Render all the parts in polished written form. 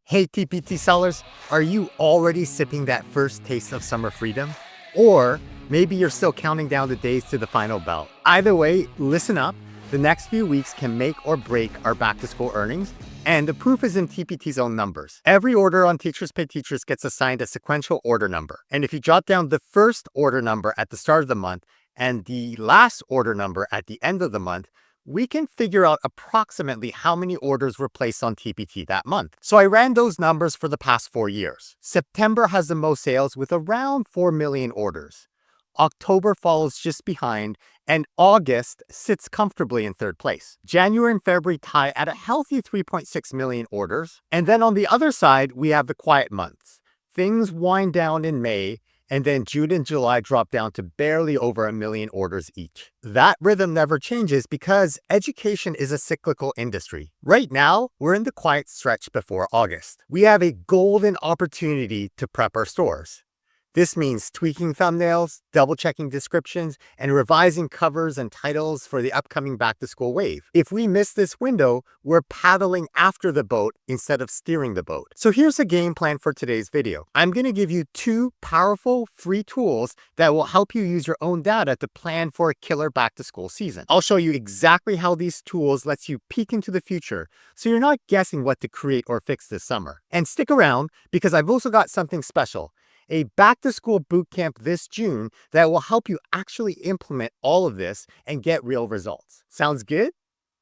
Hey TPT sellers, are you already sipping that first taste of summer freedom? Or maybe you're still counting down the days to the final bell. Either way, listen up. The next few weeks can make or break our back to school earnings, and the proof is in TPT's own numbers. Every order on Teachers Pay Teachers gets assigned a sequential order number. And if you jot down the first order number at the start of the month and the last order number at the end of the month, we can figure out approximately how many orders were placed on TPT that month. So I ran those numbers for the past 4 years. September has the most sales with around 4 million orders. October follows just behind, and August sits comfortably in third place. January and February tie at a healthy 3.6 million orders. And then on the other side, we have the quiet months. Things wind down in May, and then June and July drop down to barely over 1 million orders each. That rhythm never changes because education is a cyclical industry. Right now, we're in the quiet stretch before August. We have a golden opportunity to prep our stores. This means tweaking thumbnails, double-checking descriptions, and revising covers and titles for the upcoming back-to-school wave. If we miss this window, we're paddling after the boat instead of steering the boat. So here's a game plan for today's video. I'm going to give you 2 powerful free tools that will help you use your own data to plan for a killer back-to-school season. I'll show you exactly how these tools lets you peek into the future, so you're not guessing what to create or fix this summer. And stick around, because I've also got something special. A back-to-school bootcamp this June that will help you actually implement all of this and get real results. Sounds good?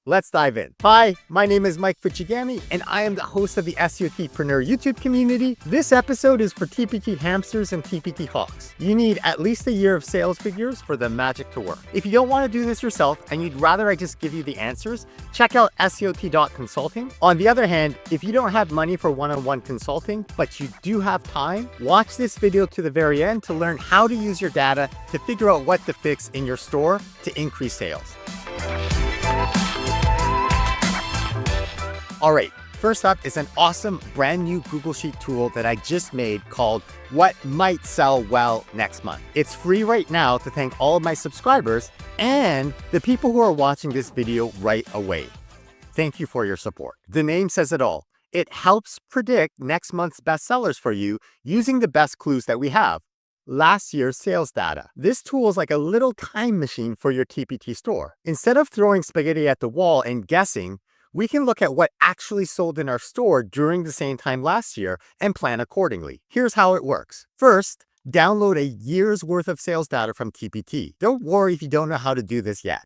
Let's dive in. Hi, my name is Mike Fuchigami, and I am the host of the SEOtpreneur YouTube community. This episode is for TPT hamsters and TPT hawks. You need at least a year of sales figures for the magic to work. If you don't want to do this yourself and you'd rather I just give you the answers, check out SEOT.consulting. On the other hand, if you don't have money for one-on-one consulting, but you do have time, watch this video to the very end to learn how to use your data to figure out what to fix in your store to increase sales. All right, first up is an awesome brand new Google Sheet tool that I just made called What Might Sell Well Next Month. It's free right now to thank all of my subscribers and the people who are watching this video right away. Thank you for your support. The name says it all. It helps predict next month's bestsellers for you using the best clues that we have. Last year's sales data. This tool is like a little time machine for your TPT store. Instead of throwing spaghetti at the wall and guessing, we can look at what actually sold in our store during the same time last year and plan accordingly. Here's how it works. First, download a year's worth of sales data from TPT. Don't worry if you don't know how to do this yet.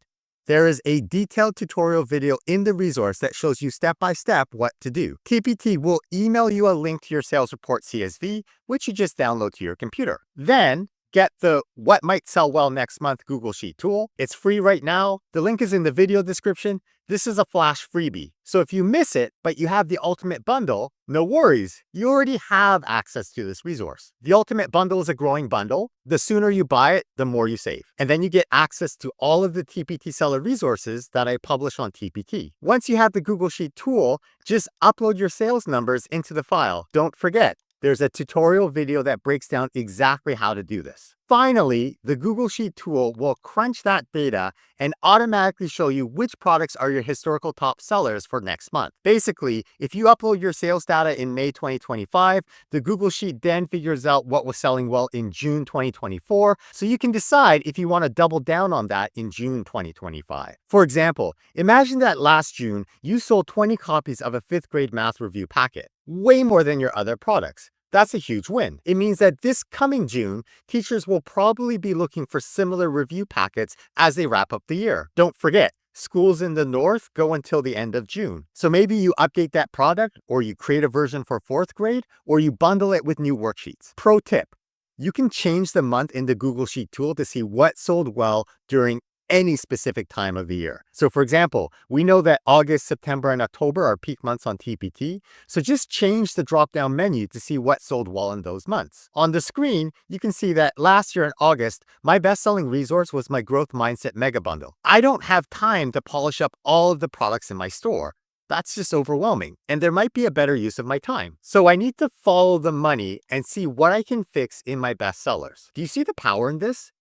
There is a detailed tutorial video in the resource that shows you step-by-step what to do. TPT will email you a link to your sales report CSV, which you just download to your computer. Then, get the What Might Sell Well Next Month Google Sheet tool. It's free right now. The link is in the video description. This is a flash freebie. So if you miss it, but you have the Ultimate Bundle, no worries. You already have access to this resource. The Ultimate Bundle is a growing bundle. The sooner you buy it, the more you save. And then you get access to all of the TPT seller resources that I publish on TPT. Once you have the Google Sheet tool, just upload your sales numbers into the file. Don't forget, there's a tutorial video that breaks down exactly how to do this. Finally, the Google Sheet tool will crunch that data and automatically show you which products are your historical top sellers for next month. Basically, if you upload your sales data in May 2025, the Google Sheet then figures out what was selling well in June 2024, so you can decide if you want to double down on that in June 2025. For example, imagine that last June, you sold 20 copies of a 5th grade math review packet, way more than your other products. That's a huge win. It means that this coming June, teachers will probably be looking for similar review packets as they wrap up the year. Don't forget, schools in the north go until the end of June. So maybe you update that product, or you create a version for 4th grade, or you bundle it with new worksheets. Pro tip, you can change the month in the Google Sheet tool to see what sold well during any specific time of the year. So for example, we know that August, September, and October are peak months on TPT, so just change the drop-down menu to see what sold well in those months. On the screen, you can see that last year in August, my best-selling resource was my Growth Mindset Mega Bundle. I don't have time to polish up all of the products in my store. That's just overwhelming, and there might be a better use of my time. So I need to follow the money and see what I can fix in my bestsellers. Do you see the power in this?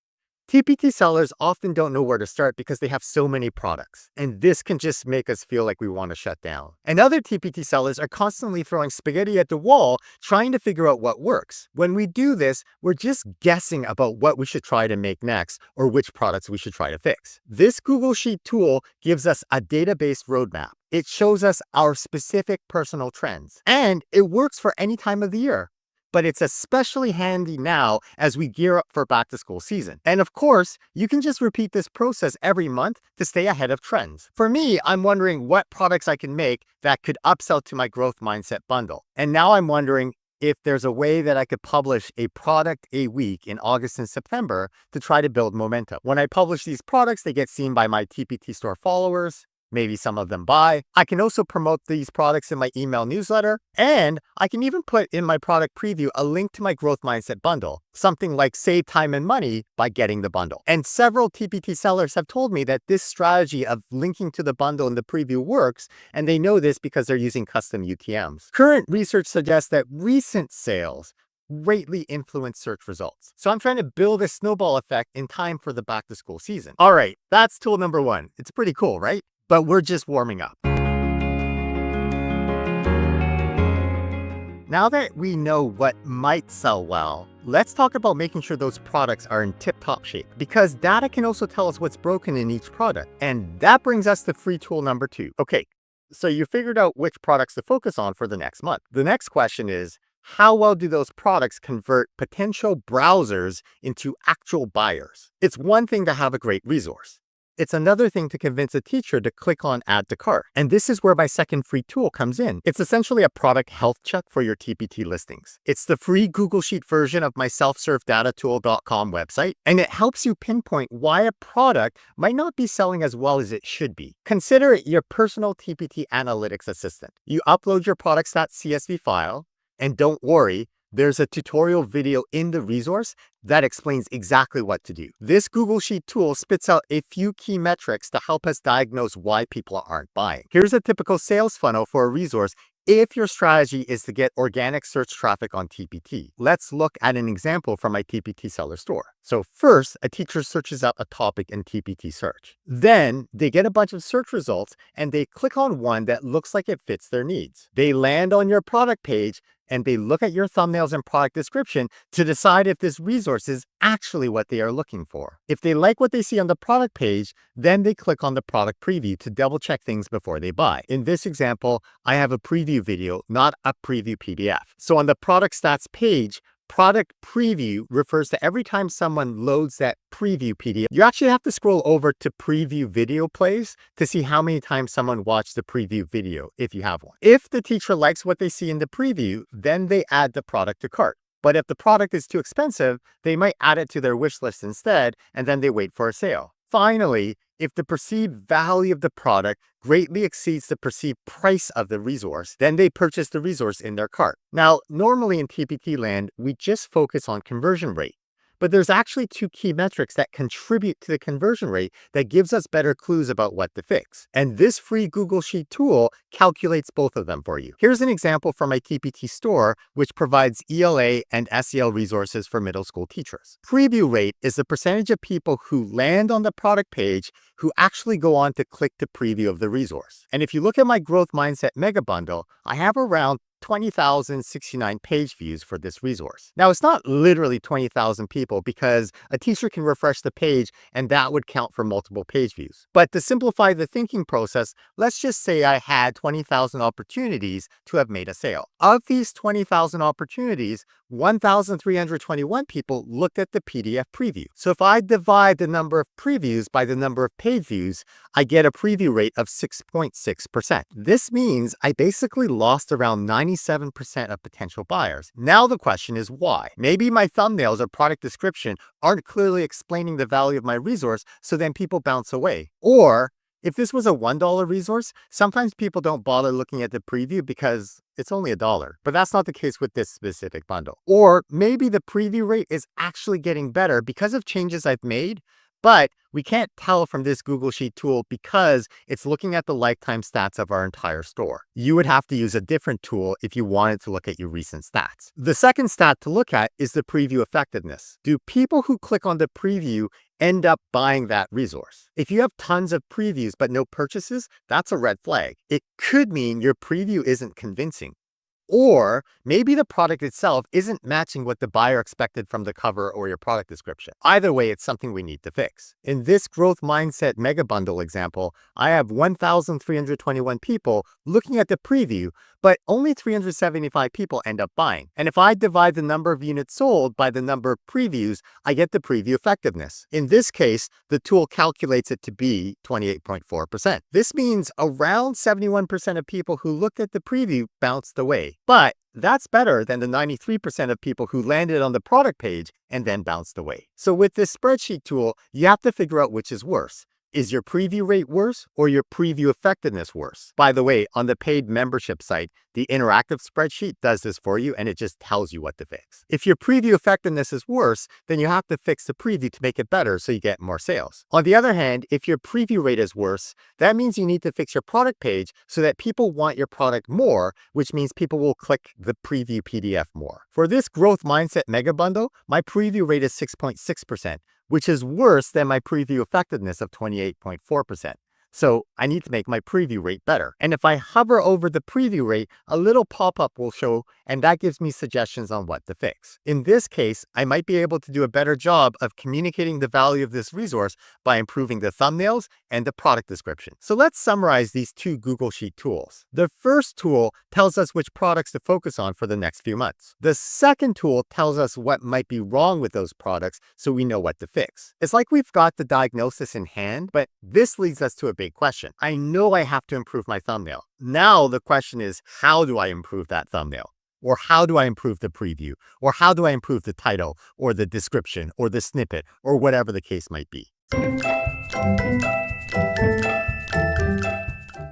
TPT sellers often don't know where to start because they have so many products, and this can just make us feel like we want to shut down. And other TPT sellers are constantly throwing spaghetti at the wall, trying to figure out what works. When we do this, we're just guessing about what we should try to make next or which products we should try to fix. This Google Sheet tool gives us a data-based roadmap. It shows us our specific personal trends, and it works for any time of the year. But it's especially handy now as we gear up for back to school season. And of course, you can just repeat this process every month to stay ahead of trends. For me, I'm wondering what products I can make that could upsell to my growth mindset bundle. And now I'm wondering if there's a way that I could publish a product a week in August and September to try to build momentum. When I publish these products, they get seen by my TPT store followers. Maybe some of them buy. I can also promote these products in my email newsletter, and I can even put in my product preview a link to my growth mindset bundle, something like save time and money by getting the bundle. And several TPT sellers have told me that this strategy of linking to the bundle in the preview works, and they know this because they're using custom UTMs. Current research suggests that recent sales greatly influence search results. So I'm trying to build a snowball effect in time for the back to school season. All right, that's tool number one. It's pretty cool, right? But we're just warming up. Now that we know what might sell well, let's talk about making sure those products are in tip-top shape, because data can also tell us what's broken in each product. And that brings us to free tool number 2. Okay, so you figured out which products to focus on for the next month. The next question is, how well do those products convert potential browsers into actual buyers? It's one thing to have a great resource. It's another thing to convince a teacher to click on Add to Cart. And this is where my second free tool comes in. It's essentially a product health check for your TPT listings. It's the free Google Sheet version of my selfservedatatool.com website, and it helps you pinpoint why a product might not be selling as well as it should be. Consider it your personal TPT analytics assistant. You upload your products.csv file, and don't worry, there's a tutorial video in the resource that explains exactly what to do. This Google Sheet tool spits out a few key metrics to help us diagnose why people aren't buying. Here's a typical sales funnel for a resource if your strategy is to get organic search traffic on TPT. Let's look at an example from my TPT seller store. So first, a teacher searches up a topic in TPT search. Then they get a bunch of search results and they click on one that looks like it fits their needs. They land on your product page and they look at your thumbnails and product description to decide if this resource is actually what they are looking for. If they like what they see on the product page, then they click on the product preview to double check things before they buy. In this example, I have a preview video, not a preview PDF. So on the product stats page, product preview refers to every time someone loads that preview PDF. You actually have to scroll over to preview video plays to see how many times someone watched the preview video if you have one. If the teacher likes what they see in the preview, then they add the product to cart. But if the product is too expensive, they might add it to their wish list instead, and then they wait for a sale. Finally, if the perceived value of the product greatly exceeds the perceived price of the resource, then they purchase the resource in their cart. Now, normally in TPT land, we just focus on conversion rate. But there's actually two key metrics that contribute to the conversion rate that gives us better clues about what to fix. And this free Google Sheet tool calculates both of them for you. Here's an example from my TPT store, which provides ELA and SEL resources for middle school teachers. Preview rate is the percentage of people who land on the product page who actually go on to click the preview of the resource. And if you look at my Growth Mindset Mega Bundle, I have around 20,069 page views for this resource. Now, it's not literally 20,000 people because a teacher can refresh the page and that would count for multiple page views. But to simplify the thinking process, let's just say I had 20,000 opportunities to have made a sale. Of these 20,000 opportunities, 1,321 people looked at the PDF preview. So if I divide the number of previews by the number of page views, I get a preview rate of 6.6%. This means I basically lost around 97% of potential buyers. Now the question is why? Maybe my thumbnails or product description aren't clearly explaining the value of my resource, so then people bounce away. Or if this was a $1 resource, sometimes people don't bother looking at the preview because it's only $1. But that's not the case with this specific bundle. Or maybe the preview rate is actually getting better because of changes I've made, but we can't tell from this Google Sheet tool because it's looking at the lifetime stats of our entire store. You would have to use a different tool if you wanted to look at your recent stats. The second stat to look at is the preview effectiveness. Do people who click on the preview end up buying that resource. If you have tons of previews but no purchases, that's a red flag. It could mean your preview isn't convincing. Or maybe the product itself isn't matching what the buyer expected from the cover or your product description. Either way, it's something we need to fix. In this growth mindset mega bundle example, I have 1,321 people looking at the preview, but only 375 people end up buying. And if I divide the number of units sold by the number of previews, I get the preview effectiveness. In this case, the tool calculates it to be 28.4%. This means around 71% of people who looked at the preview bounced away. But that's better than the 93% of people who landed on the product page and then bounced away. So with this spreadsheet tool, you have to figure out which is worse. Is your preview rate worse or your preview effectiveness worse? By the way, on the paid membership site, the interactive spreadsheet does this for you and it just tells you what to fix. If your preview effectiveness is worse, then you have to fix the preview to make it better so you get more sales. On the other hand, if your preview rate is worse, that means you need to fix your product page so that people want your product more, which means people will click the preview PDF more. For this growth mindset mega bundle, my preview rate is 6.6%. which is worse than my preview effectiveness of 28.4%. So I need to make my preview rate better. And if I hover over the preview rate, a little pop-up will show, and that gives me suggestions on what to fix. In this case, I might be able to do a better job of communicating the value of this resource by improving the thumbnails and the product description. So let's summarize these two Google Sheet tools. The first tool tells us which products to focus on for the next few months. The second tool tells us what might be wrong with those products so we know what to fix. It's like we've got the diagnosis in hand, but this leads us to a big question. I know I have to improve my thumbnail. Now the question is, how do I improve that thumbnail? Or how do I improve the preview? Or how do I improve the title or the description or the snippet or whatever the case might be?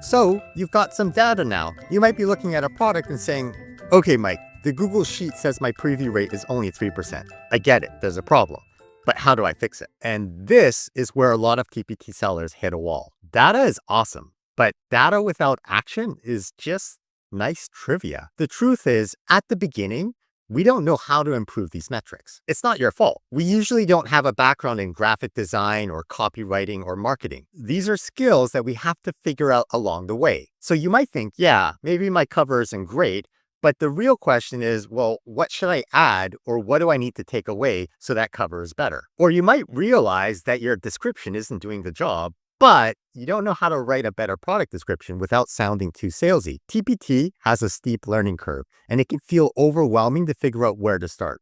So you've got some data now. You might be looking at a product and saying, okay, Mike, the Google Sheet says my preview rate is only 3%. I get it, there's a problem. But how do I fix it? And this is where a lot of TPT sellers hit a wall. Data is awesome, but data without action is just nice trivia. The truth is, at the beginning, we don't know how to improve these metrics. It's not your fault. We usually don't have a background in graphic design or copywriting or marketing. These are skills that we have to figure out along the way. So you might think, yeah, maybe my cover isn't great, but the real question is, well, what should I add or what do I need to take away so that cover is better? Or you might realize that your description isn't doing the job, but you don't know how to write a better product description without sounding too salesy. TPT has a steep learning curve, and it can feel overwhelming to figure out where to start,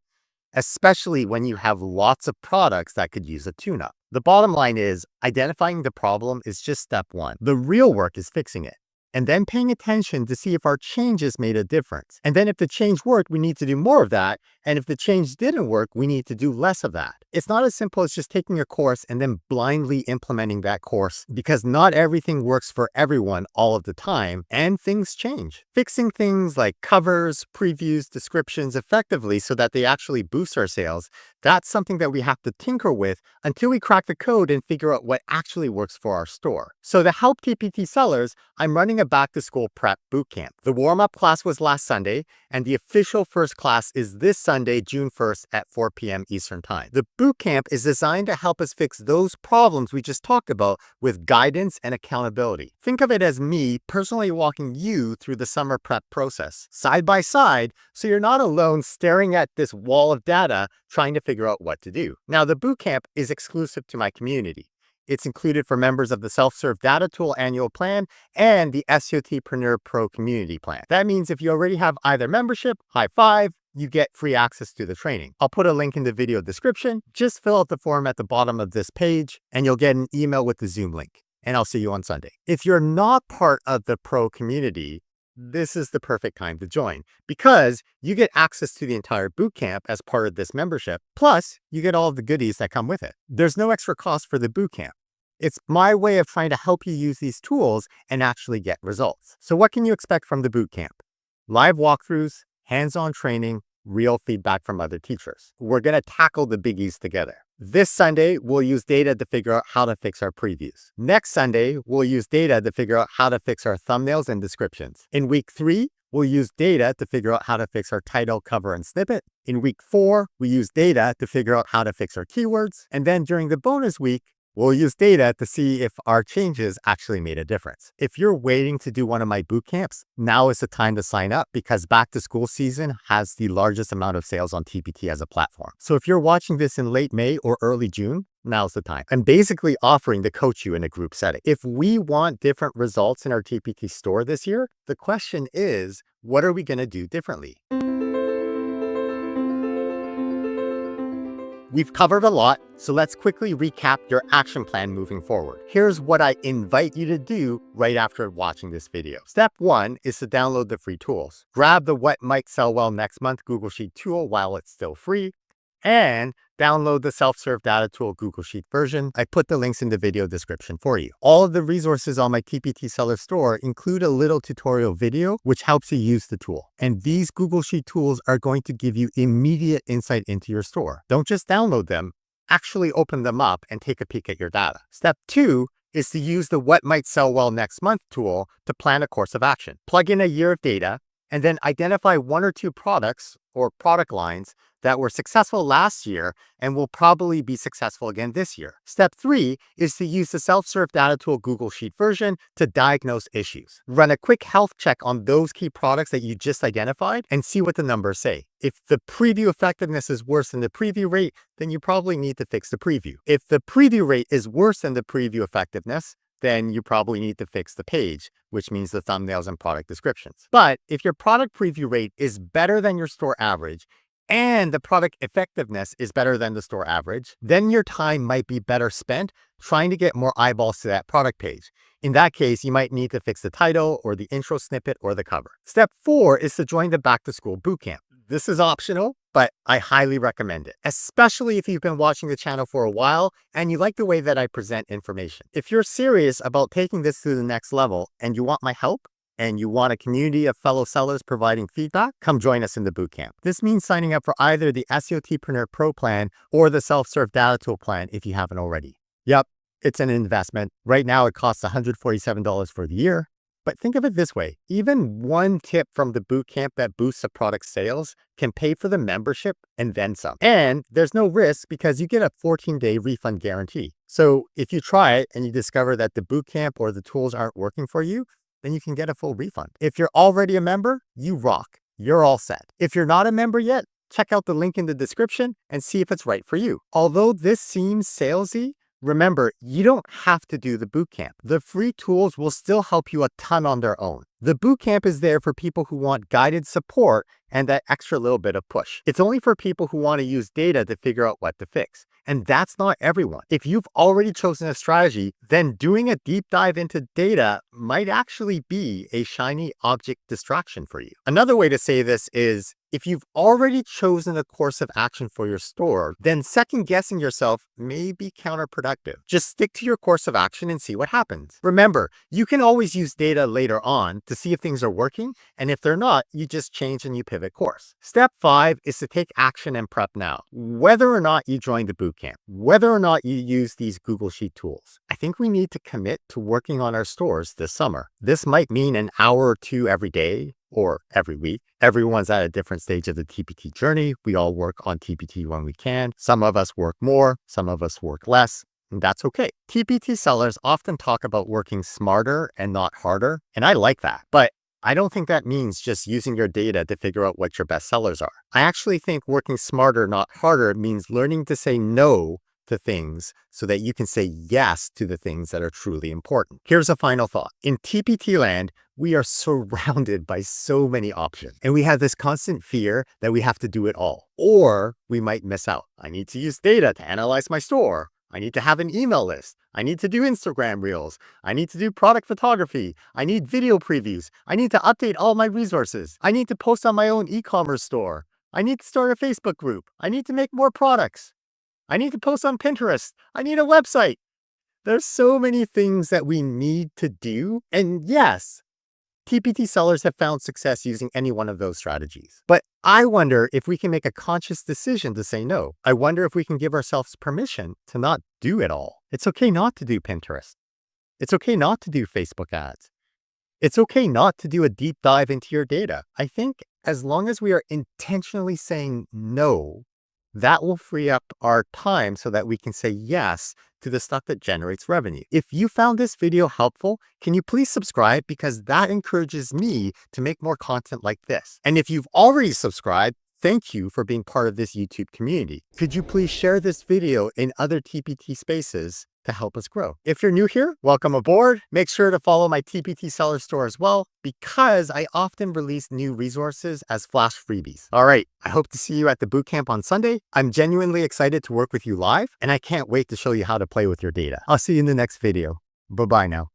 especially when you have lots of products that could use a tune-up. The bottom line is, identifying the problem is just step one. The real work is fixing it, and then paying attention to see if our changes made a difference. And then if the change worked, we need to do more of that. And if the change didn't work, we need to do less of that. It's not as simple as just taking a course and then blindly implementing that course, because not everything works for everyone all of the time, and things change. Fixing things like covers, previews, descriptions effectively so that they actually boost our sales, that's something that we have to tinker with until we crack the code and figure out what actually works for our store. So to help TPT sellers, I'm running a back-to-school prep bootcamp. The warm-up class was last Sunday, and the official first class is this Sunday, June 1st at 4 p.m. Eastern Time. The bootcamp is designed to help us fix those problems we just talked about with guidance and accountability. Think of it as me personally walking you through the summer prep process, side by side, so you're not alone staring at this wall of data trying to figure out what to do. Now, the bootcamp is exclusive to my community. It's included for members of the Self-Serve Data Tool Annual Plan and the SEOTpreneur Pro Community Plan. That means if you already have either membership, high five, you get free access to the training. I'll put a link in the video description. Just fill out the form at the bottom of this page, and you'll get an email with the Zoom link. And I'll see you on Sunday. If you're not part of the pro community, this is the perfect time to join, because you get access to the entire bootcamp as part of this membership. Plus, you get all of the goodies that come with it. There's no extra cost for the bootcamp. It's my way of trying to help you use these tools and actually get results. So what can you expect from the bootcamp? Live walkthroughs, hands-on training, real feedback from other teachers. We're going to tackle the biggies together. This Sunday, we'll use data to figure out how to fix our previews. Next Sunday, we'll use data to figure out how to fix our thumbnails and descriptions. In week 3, we'll use data to figure out how to fix our title, cover, and snippet. In week 4, we use data to figure out how to fix our keywords. And then during the bonus week, we'll use data to see if our changes actually made a difference. If you're waiting to do one of my boot camps, now is the time to sign up because back to school season has the largest amount of sales on TPT as a platform. So if you're watching this in late May or early June, now's the time. I'm basically offering to coach you in a group setting. If we want different results in our TPT store this year, the question is, what are we going to do differently? We've covered a lot, so let's quickly recap your action plan moving forward. Here's what I invite you to do right after watching this video. Step 1 is to download the free tools. Grab the What Might Sell Well Next Month Google Sheet tool while it's still free, and download the self-serve data tool Google Sheet version. I put the links in the video description for you. All of the resources on my TPT seller store include a little tutorial video which helps you use the tool. And these Google Sheet tools are going to give you immediate insight into your store. Don't just download them, actually open them up and take a peek at your data. Step 2 is to use the What Might Sell Well Next Month tool to plan a course of action. Plug in a year of data and then identify 1 or 2 products or product lines that were successful last year and will probably be successful again this year. Step 3 is to use the self-serve data tool Google Sheet version to diagnose issues. Run a quick health check on those key products that you just identified and see what the numbers say. If the preview effectiveness is worse than the preview rate, then you probably need to fix the preview. If the preview rate is worse than the preview effectiveness, then you probably need to fix the page, which means the thumbnails and product descriptions. But if your product preview rate is better than your store average, and the product effectiveness is better than the store average, then your time might be better spent trying to get more eyeballs to that product page. In that case, you might need to fix the title or the intro snippet or the cover. Step 4 is to join the back to school bootcamp. This is optional, but I highly recommend it, especially if you've been watching the channel for a while and you like the way that I present information. If you're serious about taking this to the next level and you want my help, and you want a community of fellow sellers providing feedback, come join us in the bootcamp. This means signing up for either the SEOtpreneur Pro plan or the self-serve data tool plan if you haven't already. Yep, it's an investment. Right now it costs $147 for the year. But think of it this way, even one tip from the bootcamp that boosts a product's sales can pay for the membership and then some. And there's no risk because you get a 14-day refund guarantee. So if you try it and you discover that the bootcamp or the tools aren't working for you, then you can get a full refund. If you're already a member, you rock. You're all set. If you're not a member yet, check out the link in the description and see if it's right for you. Although this seems salesy, remember, you don't have to do the bootcamp. The free tools will still help you a ton on their own. The bootcamp is there for people who want guided support and that extra little bit of push. It's only for people who want to use data to figure out what to fix. And that's not everyone. If you've already chosen a strategy, then doing a deep dive into data might actually be a shiny object distraction for you. Another way to say this is, if you've already chosen a course of action for your store, then second guessing yourself may be counterproductive. Just stick to your course of action and see what happens. Remember, you can always use data later on to see if things are working, and if they're not, you just change and you pivot course. Step 5 is to take action and prep now. Whether or not you join the bootcamp, whether or not you use these Google Sheet tools, I think we need to commit to working on our stores this summer. This might mean an hour or 2 every day or every week. Everyone's at a different stage of the TPT journey. We all work on TPT when we can. Some of us work more, some of us work less. And that's okay. TPT sellers often talk about working smarter and not harder, and I like that. But I don't think that means just using your data to figure out what your best sellers are. I actually think working smarter, not harder, means learning to say no to things so that you can say yes to the things that are truly important. Here's a final thought. In TPT land, we are surrounded by so many options, and we have this constant fear that we have to do it all, or we might miss out. I need to use data to analyze my store. I need to have an email list. I need to do Instagram reels. I need to do product photography. I need video previews. I need to update all my resources. I need to post on my own e-commerce store. I need to start a Facebook group. I need to make more products. I need to post on Pinterest. I need a website. There's so many things that we need to do. And yes, TPT sellers have found success using any one of those strategies. But I wonder if we can make a conscious decision to say no. I wonder if we can give ourselves permission to not do it all. It's okay not to do Pinterest. It's okay not to do Facebook ads. It's okay not to do a deep dive into your data. I think as long as we are intentionally saying no, that will free up our time so that we can say yes to the stuff that generates revenue. If you found this video helpful, can you please subscribe, because that encourages me to make more content like this. And if you've already subscribed, thank you for being part of this YouTube community. Could you please share this video in other TPT spaces to help us grow? If you're new here, welcome aboard. Make sure to follow my TPT seller store as well, because I often release new resources as flash freebies. All right, I hope to see you at the bootcamp on Sunday. I'm genuinely excited to work with you live, and I can't wait to show you how to play with your data. I'll see you in the next video. Bye-bye now.